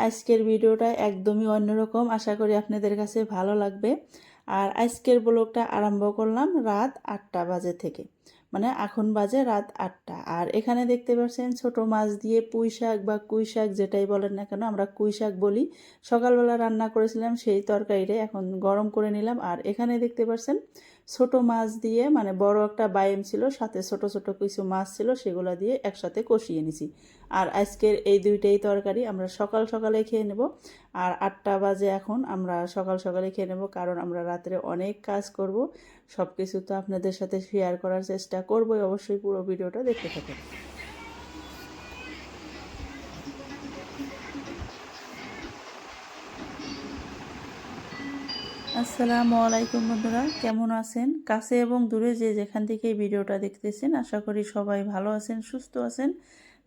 আজকের ভিডিওটা একদমই অন্যরকম, আশা করি আপনাদের কাছে ভালো লাগবে। আর আজকের ব্লগটা আরম্ভ করলাম রাত 8টা বাজে থেকে, মানে এখন বাজে রাত 8টা। আর এখানে দেখতে পাচ্ছেন ছোট মাছ দিয়ে পুঁই শাক বা কুই শাক যেটাই বলেন না কেন, আমরা কুই শাক বলি। সকালবেলা রান্না করেছিলাম সেই তরকারিটা এখন গরম করে নিলাম। আর এখানে দেখতে পাচ্ছেন ছোট মাছ দিয়ে, মানে বড় একটা বাইম ছিল, সাথে ছোট ছোট কিছু মাছ ছিল, সেগুলো দিয়ে একসাথে কষিয়ে নিছি। আর আজকের এই দুইটাই তরকারি আমরা সকাল সকালে খেয়ে নেব। আর 8টা বাজে এখন আমরা সকাল সকালে খেয়ে নেব, কারণ আমরা রাত্রে অনেক কাজ করব। সব কিছু তো আপনাদের সাথে শেয়ার করার চেষ্টা করবই, অবশ্যই পুরো ভিডিওটা দেখতে থাকুন। আসসালামু আলাইকুম বন্ধুরা, কেমন আছেন? কাছে এবং দূরে যে যেখান থেকে এই ভিডিওটা দেখতেছেন, আশা করি সবাই ভালো আছেন, সুস্থ আছেন।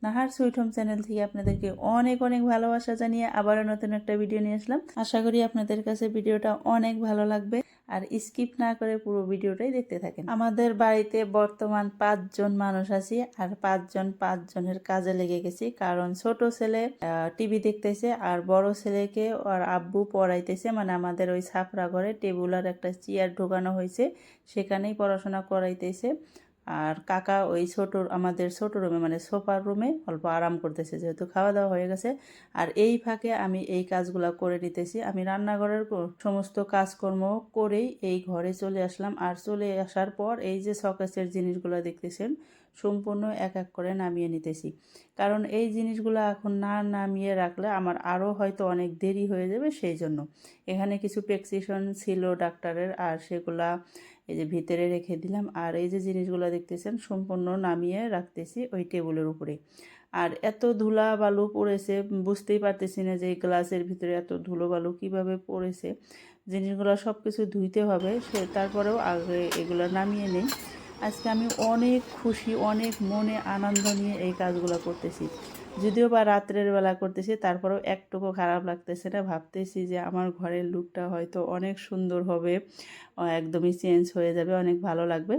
নাহার সুইট হোম চ্যানেল থেকে আপনাদেরকে অনেক অনেক ভালোবাসা জানিয়ে আবারও নতুন একটা ভিডিও নিয়ে আসলাম। আশা করি আপনাদের কাছে ভিডিওটা অনেক ভালো লাগবে, আর স্কিপ না করে পুরো ভিডিওটাই দেখতে থাকেন। আমাদের বাড়িতে বর্তমান 5জন মানুষ আছি, আর 5জনের কাজে লেগে গেছি। কারণ ছোট ছেলে টিভি দেখতেছে, আর বড় ছেলেকে আর আব্বু পড়াইতেছে, মানে আমাদের ওই ছাপরা ঘরে টেবিল আর একটা চেয়ার ঢোকানো হয়েছে, সেখানেই পড়াশোনা করাইতেছে। আর কাকা ওই আমাদের ছোট রুমে, মানে সোফার রুমে অল্প আরাম করতেছে, যেহেতু খাওয়া দাওয়া হয়ে গেছে। আর এই ফাঁকে আমি এই কাজগুলো করে নিতেছি। আমি রান্নাঘরের সমস্ত কাজকর্ম করেই এই ঘরে চলে আসলাম। আর চলে আসার পর এই যে শকেসের জিনিসগুলো দেখতেছেন, সম্পূর্ণ এক এক করে নামিয়ে নিতেছি। কারণ এই জিনিসগুলো এখন না নামিয়ে রাখলে আমার আরও হয়তো অনেক দেরি হয়ে যাবে, সেই জন্য। এখানে কিছু প্রেসক্রিপশন ছিল ডাক্তারের, আর সেগুলা এই যে ভিতরে রেখে দিলাম। আর এই যে জিনিসগুলো দেখতেছেন সম্পূর্ণ নামিয়ে রাখতেছি ওই টেবিলের উপরে। আর এত ধুলা বালু পড়েছে, বুঝতেই পারতেছি না যে এই গ্লাসের ভিতরে এত ধুলো বালু কীভাবে পড়েছে। জিনিসগুলো সব কিছু ধুইতে হবে, তারপরেও আগে এগুলো নামিয়ে নেই। আজকে আমি অনেক খুশি, অনেক মনে আনন্দ নিয়ে এই কাজগুলো করতেছি। যদিও বা রাত্রের বেলা করতেছি, তারপরেও একটুকু খারাপ লাগতেছে না। ভাবতেছি যে আমার ঘরের লুকটা হয়তো অনেক সুন্দর হবে, একদমই চেঞ্জ হয়ে যাবে, অনেক ভালো লাগবে।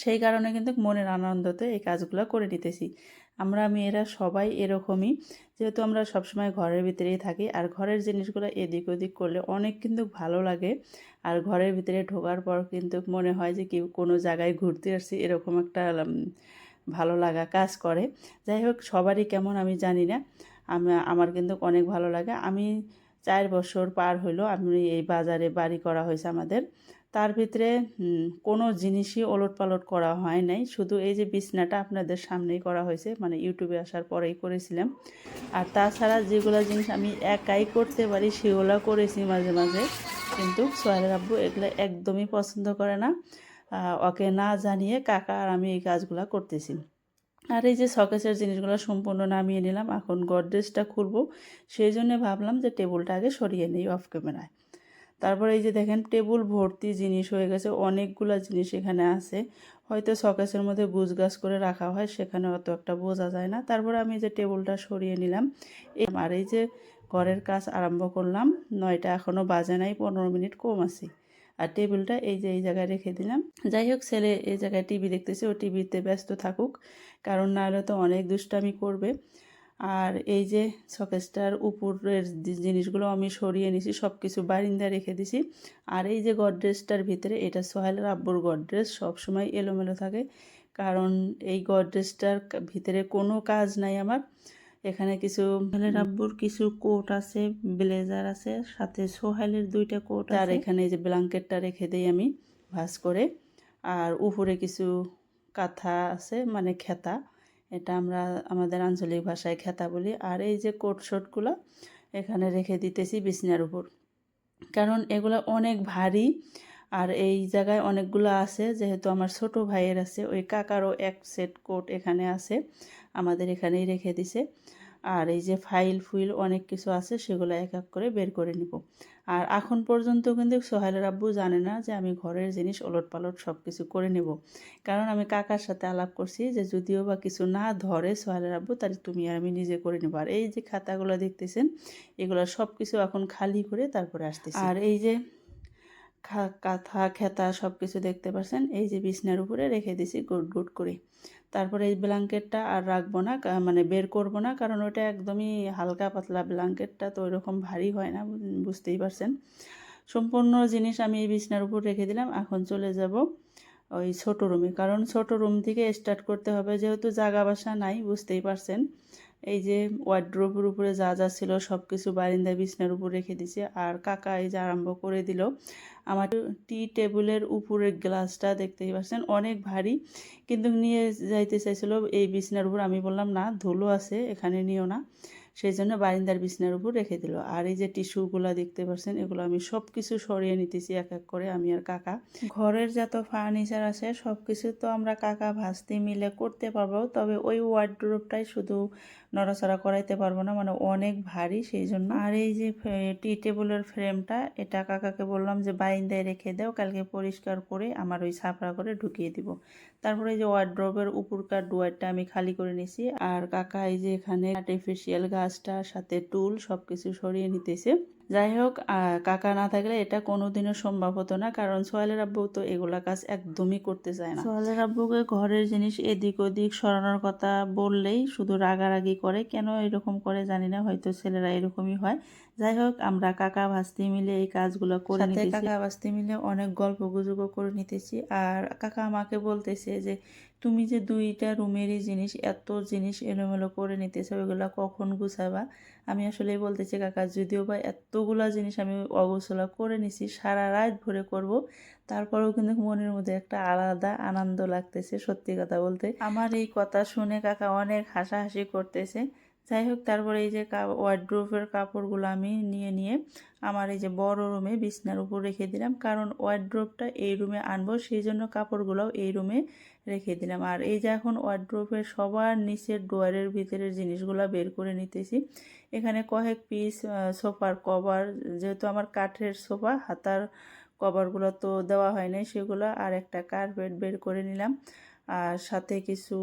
সেই কারণে কিন্তু মনের আনন্দতে এই কাজগুলো করে নিতেছি। আমরা মেয়েরা সবাই এরকমই, যেহেতু আমরা সবসময় ঘরের ভিতরেই থাকি। আর ঘরের জিনিসগুলো এদিক ওদিক করলে অনেক কিন্তু ভালো লাগে। আর ঘরের ভিতরে ঢোকার পর কিন্তু মনে হয় যে কেউ কোনো জায়গায় ঘুরতে আসছি, এরকম একটা ভালো লাগা কাজ করে। যাই হোক, সবারই কেমন আমি জানি না, আমার কিন্তু অনেক ভালো লাগে। আমি 4 বছর পার হইলো আমি এই বাজারে বাড়ি করা হয়েছে আমাদের। তার ভিতরে কোনো জিনিসই ওলটপালট করা হয় নাই, শুধু এই যে বিছনাটা আপনাদের সামনেই করা হয়েছে, মানে ইউটিউবে আসার পরেই করেছিলাম। আর তাছাড়া যেগুলো জিনিস আমি একাই করতে পারি সেগুলো করেছি মাঝে মাঝে। কিন্তু সোহেলের আব্বু এগুলো একদমই পছন্দ করে না, ওকে না জানিয়ে কাকা আর আমি এই কাজগুলো করতেছি। আর এই যে শকেসের জিনিসগুলো সম্পূর্ণ নামিয়ে নিলাম, এখন গডরেজটা খুলবো। সেই জন্য ভাবলাম যে টেবিলটা আগে সরিয়ে নিই অফ ক্যামেরায়। তারপরে এই যে দেখেন টেবিল ভর্তি জিনিস হয়ে গেছে, অনেকগুলো জিনিস এখানে আছে। হয়তো শকেসের মধ্যে গুছগাছ করে রাখা হয়, সেখানে অত একটা বোঝা যায় না। তারপরে আমি যে টেবিলটা সরিয়ে নিলাম, আর এই যে ঘরের কাজ আরম্ভ করলাম। 9টা এখনও বাজে নাই, 15 মিনিট কম আছে। আর টেবিলটা এই যে এই জায়গায় রেখে দিলাম। যাই হোক, ছেলে এই জায়গায় টিভি দেখতেছে, ও টিভিতে ব্যস্ত থাকুক, কারণ নাহলে তো অনেক দুষ্টামি করবে। আর এই যে শকেসটার উপরের জিনিসগুলো আমি সরিয়ে নিছি, সব কিছু বারিন্দায় রেখে দিছি। আর এই যে গডরেজটার ভিতরে, এটা সোহেলের আব্বুর গডরেজ, সবসময় এলোমেলো থাকে, কারণ এই গডরেজটার ভিতরে কোনো কাজ নাই আমার। এখানে কিছু সোহেলের আব্বুর কিছু কোট আছে, ব্লেজার আছে, সাথে সোহেলের 2টা কোট আছে। আর এখানে এই যে ব্ল্যাঙ্কেটটা রেখে দিই আমি ভাঁজ করে। আর উপরে কিছু কাঁথা আছে, মানে খেতা, এটা আমরা আমাদের আঞ্চলিক ভাষায় খেতা বলি। আর এই যে কোট শোটগুলো এখানে রেখে দিতেছি বিছনার উপর, কারণ এগুলো অনেক ভারী। আর এই জায়গায় অনেকগুলো আছে, যেহেতু আমার ছোট ভাইয়ের আছে, ওই কাকারও এক সেট কোট এখানে আছে, আমাদের এখানেই রেখে দিছে। আর এই যে ফাইল ফুইল অনেক কিছু আছে, সেগুলো এক এক করে বের করে নিব। আর এখন পর্যন্ত কিন্তু সোহেলের আব্বু জানে না যে আমি ঘরের জিনিস ওলটপালট সব কিছু করে নেব, কারণ আমি কাকার সাথে আলাপ করছি যে যদিও বা কিছু না ধরে সোহেলের আব্বু, তাহলে তুমি আর আমি নিজে করে নেব। আর এই যে খাতাগুলো দেখতেছেন, এগুলো সব কিছু এখন খালি করে তারপরে আসতেছি। আর এই যে কাঁথা খেতা সব কিছু দেখতে পাচ্ছেন এই যে বিছনার উপরে রেখে দিছি গুড গুড করে। তারপরে এই ব্ল্যাঙ্কেটটা আর রাখবো না, মানে বের করব না, কারণ ওটা একদমই হালকা পাতলা ব্ল্যাঙ্কেটটা, তো ওইরকম ভারী হয় না, বুঝতেই পারছেন। সম্পূর্ণ জিনিস আমি এই বিছনার উপর রেখে দিলাম। এখন চলে যাব ওই ছোটো রুমে, কারণ ছোটো রুম থেকে স্টার্ট করতে হবে, যেহেতু জায়গা বাসা নাই, বুঝতেই পারছেন। এই যে ওয়ার্ড্রোবের উপরে যা যা ছিল সব কিছু বারিন্দায় বিছনার উপর রেখে দিছে। আর কাকা এই যে আরম্ভ করে দিল আমার টি টেবিলের উপরের গ্লাসটা, দেখতেই পাচ্ছেন অনেক ভারী, কিন্তু নিয়ে যাইতে চাইছিল এই বিছনার উপর। আমি বললাম না, ধুলো আছে এখানে নিও না, সেই জন্য বারিন্দার বিছনার উপর রেখে দিল। আর এই যে টিস্যুগুলো দেখতে পাচ্ছেন, এগুলো আমি সব কিছু সরিয়ে নিতেছি এক এক করে, আমি আর কাকা। ঘরের যত ফার্নিচার আছে সব কিছু তো আমরা কাকা ভাস্তি মিলে করতে পারবো, তবে ওই ওয়ার্ডরোবটাই শুধু নড়াচড়া করাইতে পারবো না, মানে অনেক ভারী, সেই জন্য। আর এই যে টি টেবিলের ফ্রেমটা, এটা কাকাকে বললাম যে বারিন্দায় রেখে দাও, কালকে পরিষ্কার করে আমার ওই ছাপড়া করে ঢুকিয়ে দিব। তারপরে এই যে ওয়ার্ডরোবের উপরকার ডুয়ারটা আমি খালি করে নিছি। আর কাকা এই যে এখানে আর্টিফিশিয়াল গাছটার সাথে টুল সব কিছু সরিয়ে নিতেছে। যাই হোক, কাকা না থাকলে এটা কোনোদিনও সম্ভব হতো না, কারণ সোহেলের আব্বু তো এগুলা কাজ একদমই করতে চায় না। সোহেলের আব্বুকে ঘরের জিনিস এদিক ওদিক সরানোর কথা বললেই শুধু রাগারাগি করে, কেন এরকম করে জানি না, হয়তো ছেলেরা এরকমই হয়। যাই হোক, আমরা কাকা ভাস্তি মিলে এই কাজগুলো করে নিতেছি। কাকা ভাস্তি মিলে অনেক গল্প গুজবও করে নিতেছি। আর কাকা আমাকে বলতেছে যে তুমি যে দুইটা রুমেরই জিনিস, এত জিনিস এলোমেলো করে নিতেছো, ওইগুলো কখন গুছাবা? আমি আসলে বলতেছি কাকা, যদিও বা এতগুলা জিনিস আমি অগোছলা করে নিছি, সারা রাত ভরে করব, তারপরেও কিন্তু মনের মধ্যে একটা আলাদা আনন্দ লাগতেছে, সত্যি কথা বলতে। আমার এই কথা শুনে কাকা অনেক হাসাহাসি করতেছে। যাই হোক, তারপরে এই যে ওয়ার্ড্রোবের কাপড়গুলো আমি নিয়ে আমার এই যে বড় রুমে বিছনার উপর রেখে দিলাম, কারণ ওয়ার্ড্রোবটা এই রুমে আনবো, সেই জন্য কাপড়গুলোও এই রুমে রেখে দিলাম। আর এই যে এখন ওয়ার্ড্রোবের সবার নিচের ডোয়ারের ভিতরের জিনিসগুলো বের করে নিতেছি। এখানে কয়েক পিস সোফার কভার, যেহেতু আমার কাঠের সোফা, হাতার কভারগুলো তো দেওয়া হয় নাই সেগুলো, আর একটা কার্পেট বের করে নিলাম। আর সাথে কিছু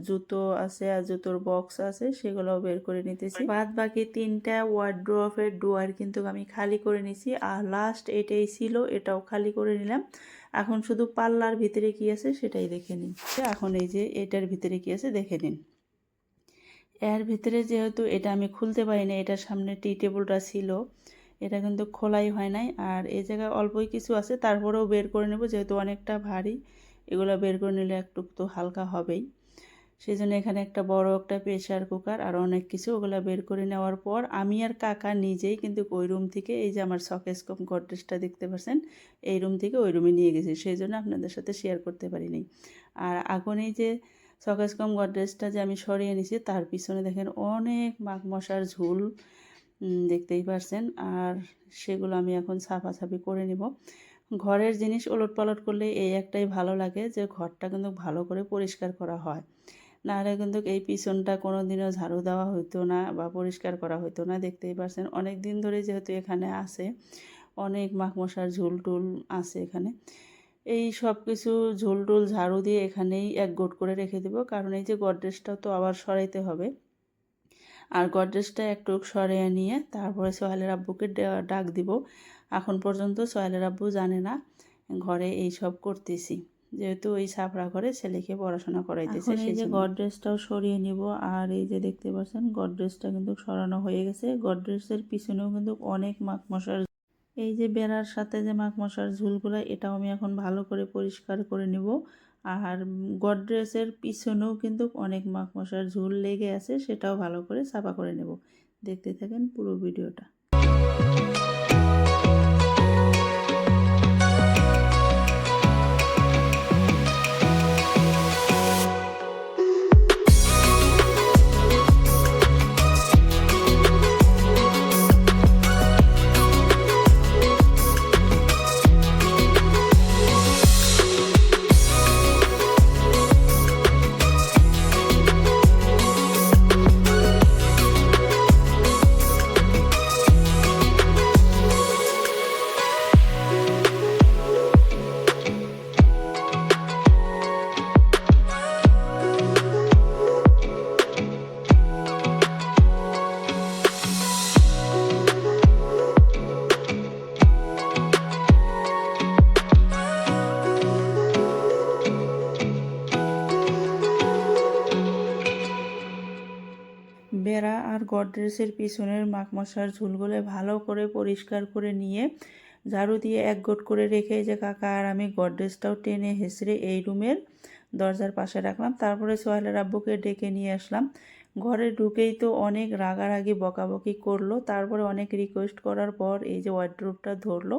জুতো আছে আর জুতোর বক্স আছে, সেগুলোও বের করে নিতেছি। বাদ বাকি 3টা ওয়ার্ড্রোবের ডোয়ার কিন্তু আমি খালি করে নিছি, আর লাস্ট এটাই ছিল, এটাও খালি করে নিলাম। এখন শুধু পাল্লার ভিতরে কি আছে সেটাই দেখে নিন। এখন এই যে এটার ভিতরে কি আছে দেখে নিন। এর ভিতরে যেহেতু এটা আমি খুলতে পারি না, এটার সামনে টি টেবিলটা ছিল, এটা কিন্তু খোলাই হয় নাই। আর এই জায়গায় অল্পই কিছু আছে, তারপরেও বের করে নেব, যেহেতু অনেকটা ভারী, এগুলো বের করে নিলে একটু তো হালকা হবেই। সেই জন্য এখানে একটা বড় একটা প্রেশার কুকার আর অনেক কিছু, ওগুলো বের করে নেওয়ার পর আমি আর কাকা নিজেই কিন্তু ওই রুম থেকে, এই যে আমার শকেস কম গডরেজটা দেখতে পাচ্ছেন, এই রুম থেকে ওই রুমে নিয়ে গেছি, সেই জন্য আপনাদের সাথে শেয়ার করতে পারিনি। আর এখন এই যে শকেস কম গডরেজটা যে আমি সরিয়ে নিছি, তার পিছনে দেখেন অনেক মাঘ মশার ঝুল, দেখতেই পারছেন। আর সেগুলো আমি এখন ছাপাছাপি করে নিব। ঘরের জিনিস ওলট পালট করলে এই একটাই ভালো লাগে যে ঘরটা কিন্তু ভালো করে পরিষ্কার করা হয়, নাহলে কিন্তু এই পিছনটা কোনো দিনও ঝাড়ু দেওয়া হইতো না বা পরিষ্কার করা হইতো না। দেখতেই পারছেন অনেক দিন ধরে যেহেতু এখানে আছে, অনেক মাঘ মশার ঝুল টুল আছে এখানে, এই সব কিছু ঝুল টুল ঝাড়ু দিয়ে এখানেই এক গোট করে রেখে দেব, কারণ এই যে গডরেজটাও তো আবার সরাইতে হবে। আর গডরেজটা একটু সরিয়ে নিয়ে তারপরে সোহেলের আব্বুকে ডাক দিব। এখন পর্যন্ত সোহেলের আব্বু জানে না ঘরে এই সব করতেছি, যেহেতু এই ছাপড়া ঘরে ছেলেকে পড়াশোনা করাইতেছে। এই যে গডরেজটাও সরিয়ে নিব। আর এই যে দেখতে পাচ্ছেন গডরেজটা কিন্তু সরানো হয়ে গেছে। গডরেজের পিছনেও কিন্তু অনেক মাঘ মশার, এই যে বেড়ার সাথে যে মাঘ মশার ঝুলগুলো, এটাও আমি এখন ভালো করে পরিষ্কার করে নিব। আর গডরেজের পিছনেও কিন্তু অনেক মাঘ মশার ঝুল লেগে আছে, সেটাও ভালো করে সাফা করে নেব। দেখতে থাকেন পুরো ভিডিওটা। আর গডরেজের পিছনের মাকমশার ঝুলগুলো ভালো করে পরিষ্কার করে নিয়ে ঝাড়ু দিয়ে এক গোট করে রেখে যে কাকা আর আমি গডরেজটাও টেনে হেসড়ে এই রুমের দরজার পাশে রাখলাম। তারপরে সোহেলের আব্বুকে ডেকে নিয়ে আসলাম। ঘরে ঢুকেই তো অনেক রাগারাগি বকাবকি করলো, তারপরে অনেক রিকোয়েস্ট করার পর এই যে ওয়ার্ড্রোবটা ধরলো।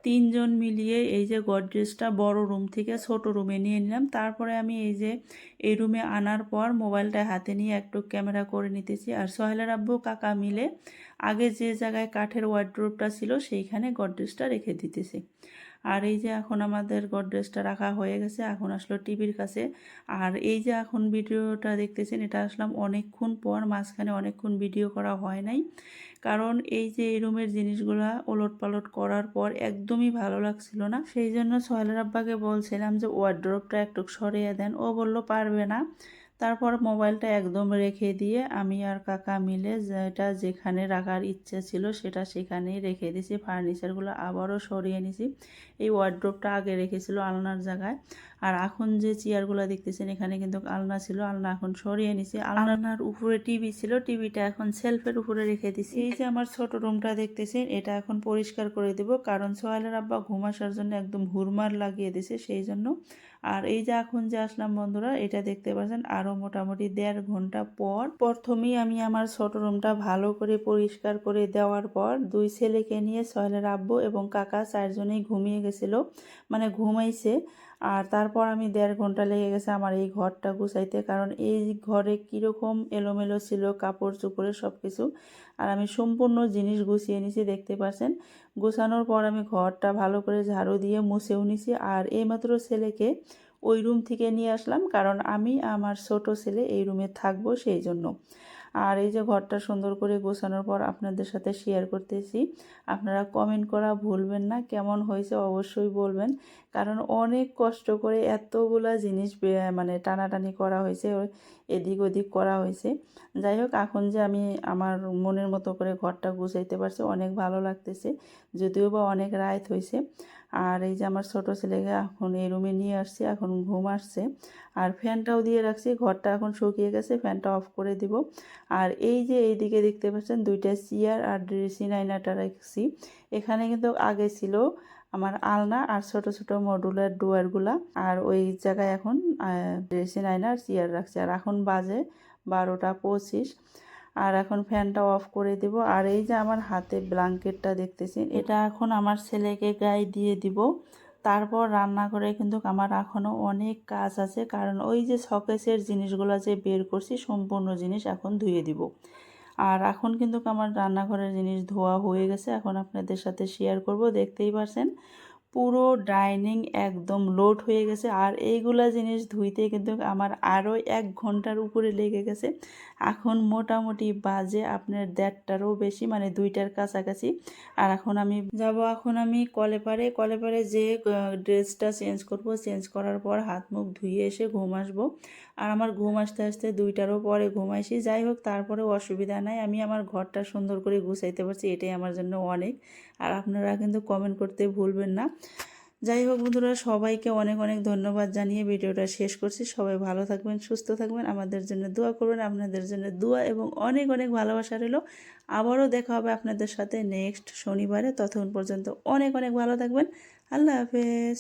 3 জন মিলিয়ে এই যে গডরেজটা বড় রুম থেকে ছোট রুমে নিয়ে নিলাম। তারপরে আমি এই রুমে আনার পর মোবাইলটা হাতে নিয়ে একটু ক্যামেরা করে নিতেছি। আর সোহেলের আব্বু কাকা মিলে আগে যে জায়গায় কাঠের ওয়ার্ডরোবটা ছিল সেইখানে গডরেজটা রেখে দিতেছি। আর এই যে এখন আমাদের গডরেজটা রাখা হয়ে গেছে, এখন আসলো টিভির কাছে। আর এই যে এখন ভিডিওটা দেখতেছেন, এটা আসলাম অনেকক্ষণ পর, মাঝখানে অনেকক্ষণ ভিডিও করা হয় নাই, কারণ এই যে এই রুমের জিনিসগুলা ওলট পালট করার পর একদমই ভালো লাগছিল না। সেই জন্য সোহেলের আব্বাকে বলছিলাম যে ওয়ার্ডরোবটা একটু সরিয়ে দেন, ও বলল পারবে না। তারপর মোবাইলটা একদম রেখে দিয়ে আমি আর কাকা মিলে যেটা যেখানে রাখার ইচ্ছা ছিল সেটা সেখানেই রেখে দিয়েছি। ফার্নিচারগুলো আবারও সরিয়ে নিয়েছি। এই ওয়ার্ডরোবটা আগে রেখেছিল আলনার জায়গায়, আর এখন যে চেয়ারগুলো দেখতেছেন এখানে কিন্তু আলনা ছিল, আলনা এখন সরিয়ে নিয়েছি। আলনার উপরে টিভি ছিল, টিভিটা এখন সেলফের উপরে রেখে দিয়েছি। এই যে আমার ছোট রুমটা দেখতেছেন, এটা এখন পরিষ্কার করে দেব, কারণ সোহেলের আব্বা ঘুম আসার জন্য একদম হুরমার লাগিয়ে দিয়েছে সেই জন্য। আর এই যে এখন যে আসলাম বন্ধুরা, এটা দেখতে পাচ্ছেন আরও মোটামুটি 1.5 ঘন্টা পর প্রথমেই আমি আমার ছোট রুমটা ভালো করে পরিষ্কার করে দেওয়ার পর 2 ছেলেকে নিয়ে সোহেলের আব্বু এবং কাকা 4 জনেই ঘুমিয়ে গেছিল, মানে ঘুমাইছে। আর তারপর আমি 1.5 ঘন্টা লেগে গেছে আমার এই ঘরটা গুছাইতে, কারণ এই ঘরে কীরকম এলোমেলো ছিল কাপড় চোপড়ের সব কিছু। আর আমি সম্পূর্ণ জিনিস গুছিয়ে নিছি, দেখতে পাচ্ছেন। গোছানোর পর আমি ঘরটা ভালো করে ঝাড়ু দিয়ে মুছেও নিছি। আর এইমাত্র ছেলেকে ওই রুম থেকে নিয়ে আসলাম, কারণ আমি আমার ছোট ছেলে এই রুমে থাকবো সেই জন্য। আর এই যে ঘরটা সুন্দর করে গোছানোর পর আপনাদের সাথে শেয়ার করতেছি। আপনারা কমেন্ট করা ভুলবেন না, কেমন হয়েছে অবশ্যই বলবেন, কারণ অনেক কষ্ট করে এতগুলা জিনিস মানে টানাটানি করা হয়েছে, এদিক ওদিক করা হয়েছে। যাই হোক, এখন যে আমি আমার মনের মতো করে ঘরটা গুছাইতে পারছি, অনেক ভালো লাগতেছে, যদিও বা অনেক রাত হয়েছে। আর এই যে আমার ছোট ছেলেকে এখন এই রুমে নিয়ে আসছি, এখন ঘুম আসছে। আর ফ্যানটাও দিয়ে রাখছি, ঘরটা এখন শুকিয়ে গেছে, ফ্যানটা অফ করে দিব। আর এই যে এইদিকে দেখতে পাচ্ছেন 2টা চেয়ার আর ড্রেসিং আয়নাটা রাখছি। এখানে কিন্তু আগে ছিল আমার আলনা আর ছোট ছোট মডুলার ডোয়ারগুলা, আর ওই জায়গায় এখন ড্রেসিং আয়না আর চেয়ার রাখছি। আর এখন বাজে 12টা 25। আর এখন ফ্যানটা অফ করে দেব। আর এই যে আমার হাতে ব্ল্যাঙ্কেটটা দেখতেছেন, এটা এখন আমার ছেলেকে গায়ে দিয়ে দিব। তারপর রান্না করে কিন্তু আমার এখনও অনেক কাজ আছে, কারণ ওই যে শকেসের জিনিসগুলো যে বের করছি সম্পূর্ণ জিনিস এখন ধুয়ে দিব। আর এখন কিন্তু আমার রান্নাঘরের জিনিস ধোয়া হয়ে গেছে, এখন আপনাদের সাথে শেয়ার করব। দেখতেই পারছেন পুরো ডাইনিং একদম লোড হয়ে গেছে। আর এইগুলা জিনিস ধুইতে কিন্তু আমার আরও 1 ঘন্টার উপরে লেগে গেছে। এখন মোটামুটি বাজে আপনার 1:30টারও বেশি, মানে 2টার কাছাকাছি। আর এখন আমি যাব, এখন আমি কলে পারে যে ড্রেসটা চেঞ্জ করব, চেঞ্জ করার পর হাত মুখ ধুয়ে এসে ঘুম আসবো। আর আমার ঘুম আসতে আসতে 2টারও পরে ঘুমাইছি। যাই হোক, তারপরে অসুবিধা নাই, আমি আমার ঘরটা সুন্দর করে গুছাইতে পারছি, এটাই আমার জন্য অনেক। আর আপনারা কিন্তু কমেন্ট করতে ভুলবেন না। যাই হোক বন্ধুরা, সবাইকে অনেক অনেক ধন্যবাদ জানিয়ে ভিডিওটা শেষ করছি। সবাই ভালো থাকবেন, সুস্থ থাকবেন, আমাদের জন্য দোয়া করবেন। আপনাদের জন্য দোয়া এবং অনেক অনেক ভালোবাসা রইল। আবারও দেখা হবে আপনাদের সাথে নেক্সট শনিবারে। ততক্ষণ পর্যন্ত অনেক অনেক ভালো থাকবেন। আল্লাহ হাফেজ।